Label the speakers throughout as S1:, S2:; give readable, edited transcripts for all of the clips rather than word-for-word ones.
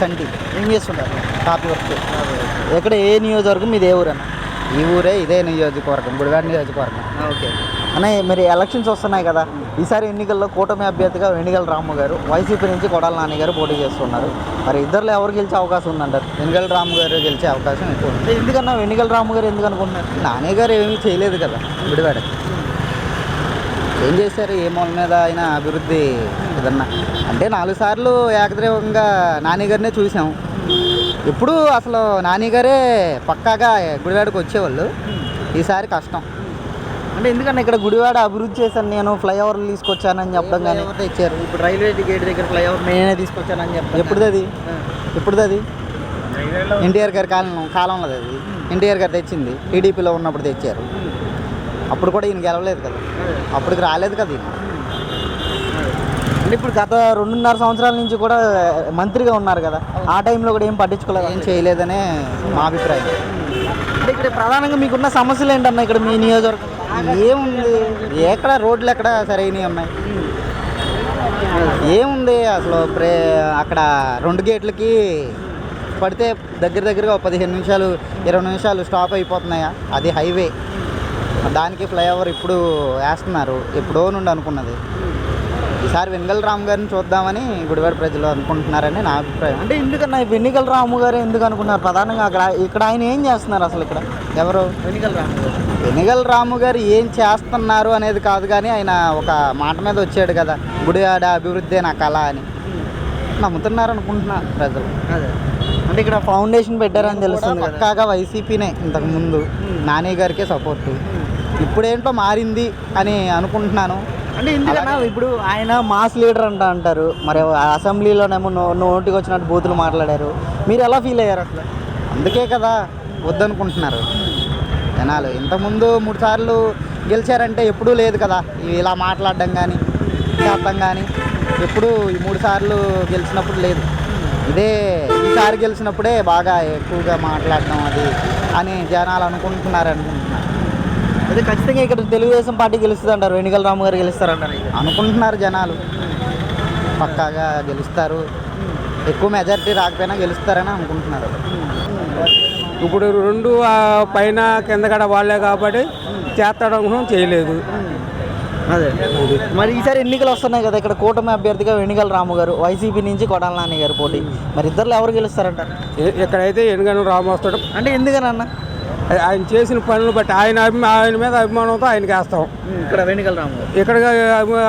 S1: చంటి. ఏం చేస్తుంటారు? Copy work. ఎక్కడ ఏ నియోజకవర్గం మీది? ఏ ఊరన్నా?
S2: ఈ ఊరే, ఇదే నియోజకవర్గం, గుడివాడ నియోజకవర్గం.
S1: ఓకే అన్న, మరి ఎలక్షన్స్ వస్తున్నాయి కదా, ఈసారి ఎన్నికల్లో కూటమి అభ్యర్థిగా వెనిగల రాము గారు, వైసీపీ నుంచి కొడాల నాని గారు పోటీ చేస్తున్నారు. మరి ఇద్దరులో ఎవరు గెలిచే అవకాశం ఉందంటారు?
S2: వెనిగల రాము గారు గెలిచే అవకాశం ఎక్కువ ఉంది.
S1: ఎందుకన్నా వెనిగల రాము గారు ఎందుకు అనుకుంటున్నారు?
S2: నాని గారు ఏమీ చేయలేదు కదా గుడివాడకి. ఏం చేశారు? ఏ మూల మీద అయినా అభివృద్ధి ఏదన్నా అంటే 4 సార్లు ఏకగ్రీవంగా నాని గారినే చూసాం. ఇప్పుడు అసలు నాని గారే పక్కాగా గుడివాడకి వచ్చేవాళ్ళు. ఈసారి కష్టం.
S1: అంటే ఎందుకన్నా ఇక్కడ గుడివాడ అభివృద్ధి చేశాను నేను, ఫ్లైఓవర్లు తీసుకొచ్చానని చెప్పడం కానీ
S2: ఇచ్చారు.
S1: ఇప్పుడు రైల్వే గేట్ దగ్గర ఫ్లైఓవర్ నేనే తీసుకొచ్చానని చెప్పి ఎప్పుడుది అది
S2: ఎన్టీఆర్ గారి కాలంలో అది ఎన్టీఆర్ గారు తెచ్చింది. టీడీపీలో ఉన్నప్పుడు తెచ్చారు. అప్పుడు కూడా ఈయన గెలవలేదు కదా, అప్పటికి రాలేదు కదా ఈయన.
S1: అంటే ఇప్పుడు గత 2.5 సంవత్సరాల నుంచి కూడా మంత్రిగా ఉన్నారు కదా, ఆ టైంలో కూడా ఏం పట్టించుకోలేదు,
S2: ఏం చేయలేదనే మా అభిప్రాయం.
S1: అంటే ఇక్కడ ప్రధానంగా మీకున్న సమస్యలు ఏంటన్నా ఇక్కడ మీ నియోజకవర్గం?
S2: ఏముంది, ఎక్కడ రోడ్లు ఎక్కడ సరైనవి ఉన్నాయి? ఏముంది అసలు అక్కడ 2 గేట్లకి పడితే దగ్గరగా 15 నిమిషాలు 20 నిమిషాలు స్టాప్ అయిపోతున్నాయా? అది హైవే, దానికి ఫ్లైఓవర్ ఇప్పుడు వేస్తున్నారు. ఎప్పుడో నుండి అనుకున్నది. ఈసారి వెనిగల రాము గారిని చూద్దామని గుడివాడ ప్రజలు అనుకుంటున్నారని నా అభిప్రాయం.
S1: అంటే ఎందుకన్నా వెనిగల రాము గారు ఎందుకు అనుకున్నారు ప్రధానంగా? ఇక్కడ ఆయన ఏం చేస్తున్నారు అసలు? ఇక్కడ ఎవరు
S2: వెనిగల రాము గారు ఏం చేస్తున్నారు అనేది కాదు, కానీ ఆయన ఒక మాట మీద వచ్చాడు కదా, గుడివాడ అభివృద్ధి నా కళ అని నమ్ముతున్నారు అనుకుంటున్నారు ప్రజలు.
S1: అదే అంటే ఇక్కడ ఫౌండేషన్ పెట్టారని తెలుస్తుంది.
S2: పక్కాగా వైసీపీనే ఇంతకుముందు నాని గారికే సపోర్టు. ఇప్పుడేంటో మారింది అని అనుకుంటున్నాను.
S1: అంటే ఎందుకన్నా ఇప్పుడు ఆయన మాస్ లీడర్ అంటారు, మరి అసెంబ్లీలోనేమో నోటికి వచ్చినట్టు బూతులు మాట్లాడారు. మీరు ఎలా ఫీల్ అయ్యారు అసలు?
S2: అందుకే కదా వద్దనుకుంటున్నారు జనాలు. ఇంతకుముందు 3 సార్లు గెలిచారంటే ఎప్పుడూ లేదు కదా ఇలా మాట్లాడడం కానీ చేద్దాం కానీ. ఎప్పుడు ఈ 3 సార్లు గెలిచినప్పుడు లేదు. ఇదే ఈసారి గెలిచినప్పుడే బాగా ఎక్కువగా మాట్లాడడం అది అని జనాలు అనుకుంటున్నారు.
S1: అదే ఖచ్చితంగా ఇక్కడ తెలుగుదేశం పార్టీ గెలుస్తుంది అంటారు, వెనిగల రాము గారు గెలుస్తారంటారు
S2: అనుకుంటున్నారు జనాలు. పక్కాగా గెలుస్తారు, ఎక్కువ మెజారిటీ రాకపోయినా గెలుస్తారని అనుకుంటున్నారు.
S3: ఇప్పుడు 2 పైన కింద కూడా వాళ్ళే కాబట్టి చేస్తాడనుకున్నాం, చేయలేదు.
S1: అదే మరి ఈసారి ఎన్నికలు వస్తున్నాయి కదా, ఇక్కడ కూటమి అభ్యర్థిగా వెనిగల రాము గారు, వైసీపీ నుంచి కొడాల నాని గారు పోటీ. మరి ఇద్దరులో ఎవరు గెలుస్తారంటారు?
S3: ఎక్కడైతే వెనిగల రాము వస్తాడు.
S1: అంటే ఎందుకనన్నా?
S3: ఆయన చేసిన పనులు బట్టి ఆయన మీద అభిమానంతో ఆయనకి వేస్తాం.
S1: ఇక్కడ వెనిగల రాము గారు
S3: ఇక్కడ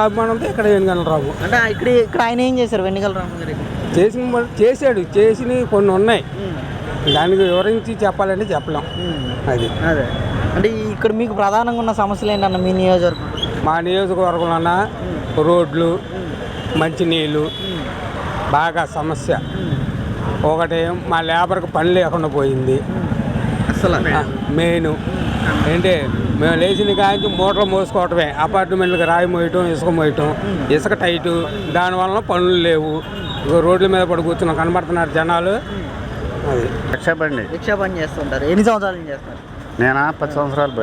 S3: అభిమానంతో ఇక్కడ వెనిగల రాము.
S1: అంటే ఇక్కడ ఆయన ఏం చేశారు వెనిగల రాము గారు?
S3: చేసిన కొన్ని ఉన్నాయి, దానికి వివరించి చెప్పాలంటే చెప్పలేం. అది
S1: అదే అంటే ఇక్కడ మీకు ప్రధానంగా ఉన్న సమస్యలు ఏంటన్న మీ నియోజకవర్గం?
S3: మా నియోజకవర్గంలో రోడ్లు, మంచినీళ్ళు బాగా సమస్య. ఒకటి మా లేబర్కి పని లేకుండా పోయింది.
S1: అసలు
S3: మెయిన్ ఏంటి, మేము లేచిన కాంచి మోటార్లు మోసుకోవటమే, అపార్ట్మెంట్లకు రాయి మోయటం, ఇసుక మోయటం, ఇసుక టైటు, దానివల్ల పనులు లేవు. రోడ్ల మీద పడి కూర్చున్నాం, కనబడుతున్నారు జనాలు. అది
S1: రిక్షా బండి చేస్తుంటారు. ఎన్ని సంవత్సరాలు చేస్తారు?
S2: నేను 10 సంవత్సరాలు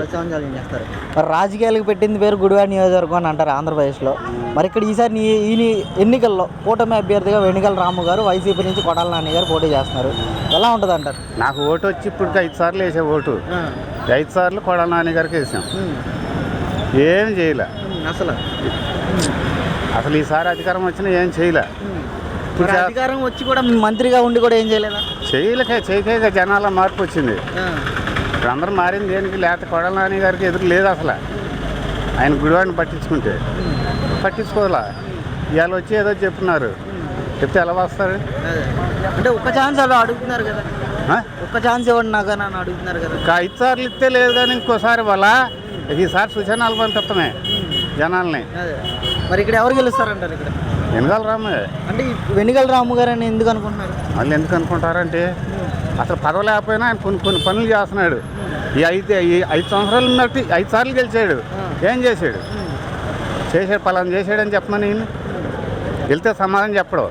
S1: చేస్తారు. మరి రాజకీయాలకు పెట్టింది పేరు గుడివాడ నియోజకవర్గం అని అంటారు ఆంధ్రప్రదేశ్లో. మరి ఇక్కడ ఈసారి ఈ ఎన్నికల్లో కూటమి అభ్యర్థిగా వెనిగల రాము గారు, వైసీపీ నుంచి కొడాల నాని గారు పోటీ చేస్తున్నారు. ఎలా ఉంటుంది అంటారు?
S2: నాకు ఓటు వచ్చి ఇప్పుడు 5 సార్లు వేసే ఓటు. 5 సార్లు కొడాల నాని గారికి వేసాం. ఏం చేయలే అసలు ఈసారి అధికారం వచ్చినా ఏం చేయలే.
S1: అధికారం వచ్చి కూడా మంత్రిగా ఉండి కూడా ఏం చేయలేదా?
S2: చేయక జనాల మార్పు వచ్చింది. ఇప్పుడు అందరూ మారింది దేనికి? లేకపోతే కొడాల నాని గారికి ఎదురు లేదు అసలు. ఆయన గుడివాడిని పట్టించుకోవాలా. ఇవాళ వచ్చి ఏదో చెప్తున్నారు, చెప్తే ఎలా వస్తారు?
S1: అంటే ఒక్క ఛాన్స్ అలా అడుగుతున్నారు కదా, ఒక్క ఛాన్స్ ఇవ్వండి నాకు అని అడుగుతున్నారు కదా.
S2: 5 సార్లు ఇస్తే లేదు కానీ ఇంకోసారి వాళ్ళ ఈసారి సూచనలు పంపిస్తామే జనాల్ని.
S1: మరి ఇక్కడ ఎవరు గెలుస్తారంటారు? ఇక్కడ
S2: వెనిగల రాము.
S1: అంటే వెనిగల రాము గారు అని ఎందుకు అనుకుంటున్నారు?
S2: వాళ్ళు ఎందుకు అనుకుంటారంటే అసలు పదవి లేకపోయినా ఆయన కొన్ని పనులు చేస్తున్నాడు. ఈ 5 సంవత్సరాలు ఉన్నట్టు 5 సార్లు గెలిచాడు. ఏం చేశాడు? పలానా చేశాడని చెప్పమని వెళ్తే సమాధానం చెప్పడు.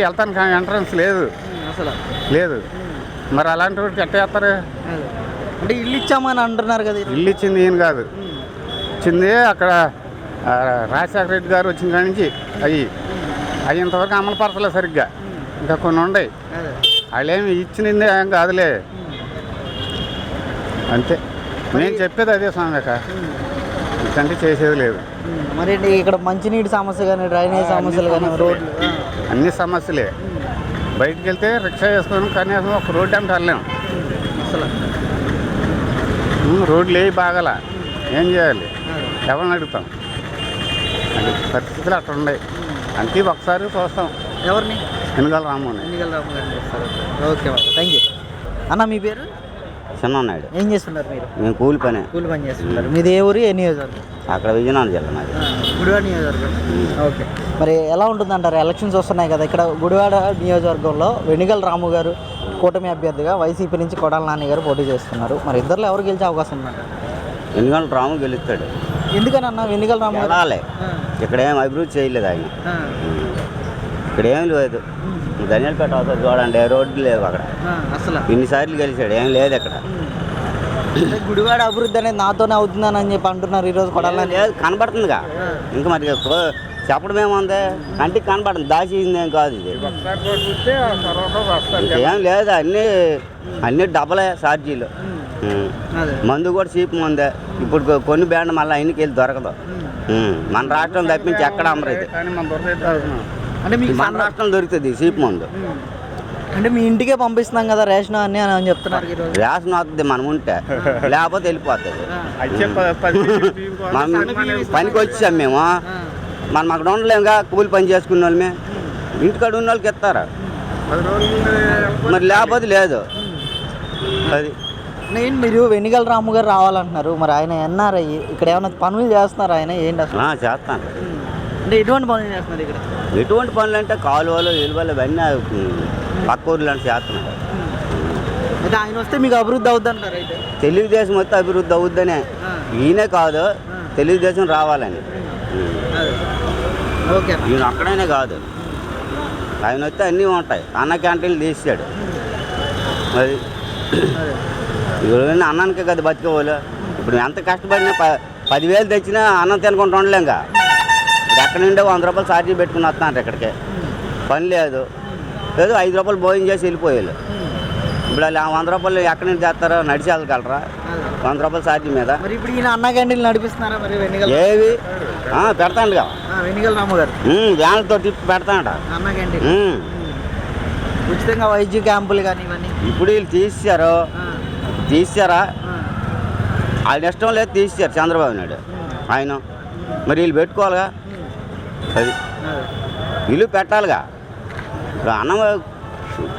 S2: వెళ్తాను ఎంట్రన్స్ లేదు
S1: అసలు లేదు.
S2: మరి అలాంటి వాడికి ఎట్ట చేస్తారు?
S1: అంటే ఇల్లు ఇచ్చామని అంటున్నారు కదా.
S2: ఇల్లు ఇచ్చింది ఈయన కాదు, ఇచ్చింది అక్కడ రాజశేఖర రెడ్డి గారు వచ్చిన కాడి నుంచి అయ్యేంతవరకు అమలు పరచలేదు సరిగ్గా.
S4: ఇంకా కొన్ని ఉన్నాయి. వాళ్ళేమి ఇచ్చినది ఏం కాదులే, అంతే. నేను చెప్పేది అదే స్వామిక, ఇంకంటే చేసేది లేదు.
S1: మరి ఇక్కడ మంచినీటి సమస్య కానీ డ్రైనేజ్ సమస్యలు కానీ రోడ్లు
S4: అన్ని సమస్యలే. బయటికి వెళ్తే రిక్షా వేసుకొని కనీసం ఒక రోడ్డు అంటే వెళ్ళలేము
S1: అసలు.
S4: రోడ్లు ఏవి బాగాల, ఏం చేయాలి, ఎవరిని అడుగుతాం? అది పరిస్థితులు అట్లా ఉన్నాయి. అంతే ఒకసారి చూస్తాం
S1: ఎవరిని?
S4: వెనుగల రాముని.
S1: ఎన్నికల రాము గారిని చూస్తారు. Okay Babu, thank you. అన్న మీ పేరు?
S5: చిన్ననాయుడు.
S1: ఏం చేస్తున్నారు మీరు?
S5: మేము కూలి పని.
S1: కూలి పని చేస్తున్నారు. మీది ఏ ఊరు, ఏ నియోజకవర్గం?
S5: అక్కడ విజయనగరం జిల్లా నాది.
S1: గుడివాడ నియోజకవర్గం. ఓకే. మరి ఎలా ఉంటుంది అంటారు? ఎలక్షన్స్ వస్తున్నాయి కదా, ఇక్కడ గుడివాడ నియోజకవర్గంలో వెనిగల రాము గారు కూటమి అభ్యర్థిగా వైసీపీ నుంచి కొడాల నాని గారు పోటీ చేస్తున్నారు. మరి ఇద్దరిలో ఎవరు గెలిచే అవకాశం ఉందంటారు?
S5: వెనుగల రాము గెలుస్తాడు.
S1: ఎందుకని అన్న వెనిగల రాము గారు?
S5: వెళ్ళాలి. ఇక్కడ ఏం అభివృద్ధి చేయలేదు ఆయన. ఇక్కడ ఏం లేదు. ధనియాలపేట అవుతుంది చూడండి, రోడ్లు లేవు అక్కడ.
S1: అసలు
S5: ఇన్నిసార్లు గెలిచాడు, ఏం లేదు అక్కడ.
S1: గుడివాడ అభివృద్ధి అనేది నాతోనే అవుతుందని అని చెప్పి అంటున్నారు ఈరోజు కొడాల నాని.
S5: లేదు, కనబడుతుందిగా. ఇంకా మరి చెప్పడం ఏముంది, కంటికి కనబడుతుంది, దాచింది ఏం కాదు ఇది. ఏం లేదు, అన్నీ డబ్బలే ఛార్జీలు. మందు కూడా చీప్ మందే. ఇప్పుడు కొన్ని బ్యాండ్ మళ్ళీ ఆయనకి వెళ్ళి దొరకదు. మన రాష్ట్రం తప్పించి ఎక్కడ అమ్మరు ఇది.
S1: అంటే మీకు
S5: మన రాష్ట్రం దొరుకుతుంది చీప్ మందు.
S1: అంటే మీ ఇంటికే పంపిస్తున్నాం కదా రేషన్ అని చెప్తున్నారు ఈరోజు.
S5: రేషన్ వస్తుంది మనం ఉంటే, లేకపోతే వెళ్ళిపోతుంది. మనం పనికి వచ్చాం మేము, మనం అక్కడ ఉండలేముగా. కూలి పని చేసుకున్న వాళ్ళమే, ఇంటికాడ ఉన్న వాళ్ళకి ఇస్తారా, మరి లేకపోతే లేదు. అది
S1: నేను మీరు వెనిగల రాము గారు రావాలంటున్నారు. మరి ఆయన ఎన్ఆర్ఐ, ఇక్కడ ఏమైనా పనులు చేస్తున్నారు ఆయన? ఏంటి అసలు?
S5: చేస్తాను.
S1: అంటే ఎటువంటి పనులు చేస్తున్నారు ఇక్కడ?
S5: ఎటువంటి పనులు అంటే కాలువలు ఎలువలు ఇవన్నీ పక్క ఊర్లు అంటే చేస్తున్నారు.
S1: అయితే ఆయన వస్తే మీకు అభివృద్ధి అవుద్ది అంటారు? అయితే
S5: తెలుగుదేశం వస్తే అభివృద్ధి అవుద్దనే, ఈయనే కాదు తెలుగుదేశం రావాలని.
S1: ఓకే.
S5: ఈయన అక్కడైనా కాదు, ఆయన వస్తే అన్నీ ఉంటాయి. అన్న క్యాంటీన్లు తీసాడు. మరి ఇప్పుడు అన్నానికే కదా బతికేవాళ్ళు. ఇప్పుడు ఎంత కష్టపడినా 10,000 తెచ్చినా అన్నం తినకుండా ఉండలేంగా. ఎక్కడి నుండే 100 రూపాయలు ఛార్జీ పెట్టుకుని వస్తున్నారు ఇక్కడికి. పని లేదు, లేదు 5 రూపాయలు భోజనం చేసి వెళ్ళిపోయారు. ఇప్పుడు వాళ్ళు 100 రూపాయలు ఎక్కడి నుంచి తెస్తారో, నడిచి వెళ్ళగలరా 100 రూపాయలు ఛార్జీ మీద?
S1: మరి ఇప్పుడు ఈయన అన్న క్యాంటీన్లు నడిపిస్తున్నారా మరి వెనిగల?
S5: ఏవి పెడతాండుగా,
S1: వెనిగల రాము గారు
S5: వ్యాన్లతో టిప్ పెడతాడ.
S1: అన్న క్యాంటీన్ ఉచితంగా వైద్య క్యాంపులు కానీ ఇవన్నీ
S5: ఇప్పుడు వీళ్ళు తీసారా? ఆయన ఇష్టం లేదు, తీసారు చంద్రబాబు నాయుడు ఆయన. మరి వీళ్ళు పెట్టుకోవాలిగా, అది వీళ్ళు పెట్టాలిగా. ఇప్పుడు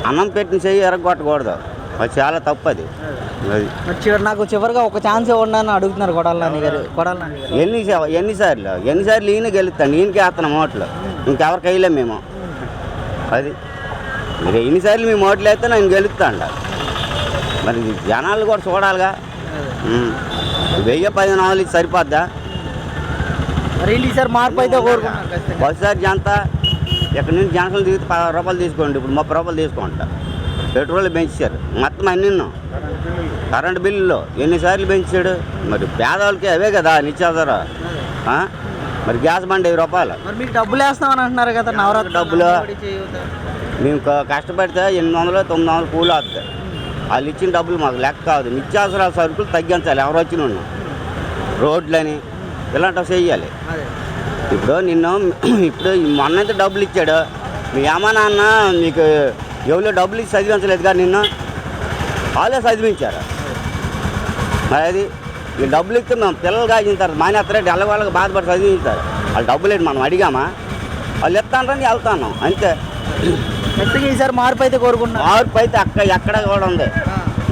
S5: అన్నం పెట్టిన చెయ్యి ఎరగొట్టకూడదు, అది చాలా తప్పు. అది
S1: నాకు చివరిగా ఒక ఛాన్స్ ఇవ్వండి అని అడుగుతున్నారు కొడాల నాని గారు.
S5: ఎన్నిసార్లు ఈయన గెలుస్తాను, ఈయనకి వేస్తున్నాం ఓట్లు, ఇంకెవరికి వేయలేం మేము. అది మీరు ఎన్నిసార్లు మేము ఓట్లు వేస్తే నేను గెలుస్తాను. మరి జనాలు కూడా చూడాలిగా. 1000-10 సరిపోద్దా?
S1: మరి ఈసారి మార్పు అయితే కోరుకుంటున్నాను.
S5: ఒకసారి జనత ఎక్కడి నుంచి జనసలు దిగితే 10 రూపాయలు తీసుకోండి, ఇప్పుడు 30 రూపాయలు తీసుకుంటా. పెట్రోల్ పెంచారు, మొత్తం అన్నీ. కరెంటు బిల్లులో ఎన్నిసార్లు పెంచాడు? మరి పేదవాళ్ళకి అవే కదా నిత్యావసర. మరి గ్యాస్ బండి 1000 రూపాయలు.
S1: మరి మీకు డబ్బులు వేస్తామని అంటున్నారు కదా, నవరాత్రి
S5: డబ్బులు. మేము కష్టపడితే 800-900 కూలి వస్తుంది. వాళ్ళు ఇచ్చిన డబ్బులు మాకు లెక్క కాదు. నిత్యావసరాల సరుకులు తగ్గించాలి, ఎవరు వచ్చిన రోడ్లని ఇలాంటివి చెయ్యాలి. ఇప్పుడు ఇప్పుడు మొన్నైతే డబ్బులు ఇచ్చాడు, మీ అమ్మ నాన్న మీకు ఎవరో డబ్బులు ఇచ్చి చదివించలేదు కానీ నిన్ను వాళ్ళే చదివించారు. మరి అది ఈ డబ్బులు ఇస్తే మేము పిల్లలు కాసిన తర్వాత మానేస్తారంటే వాళ్ళకి బాధపడి చదివించారు. వాళ్ళు డబ్బులు ఏంటి మనం అడిగామా? వాళ్ళు ఇస్తానని వెళ్తాను అంతే.
S1: ఈసారి మార్పు అయితే కోరుకుంటున్నాను.
S5: మార్పు అయితే ఎక్కడ కూడా ఉంది.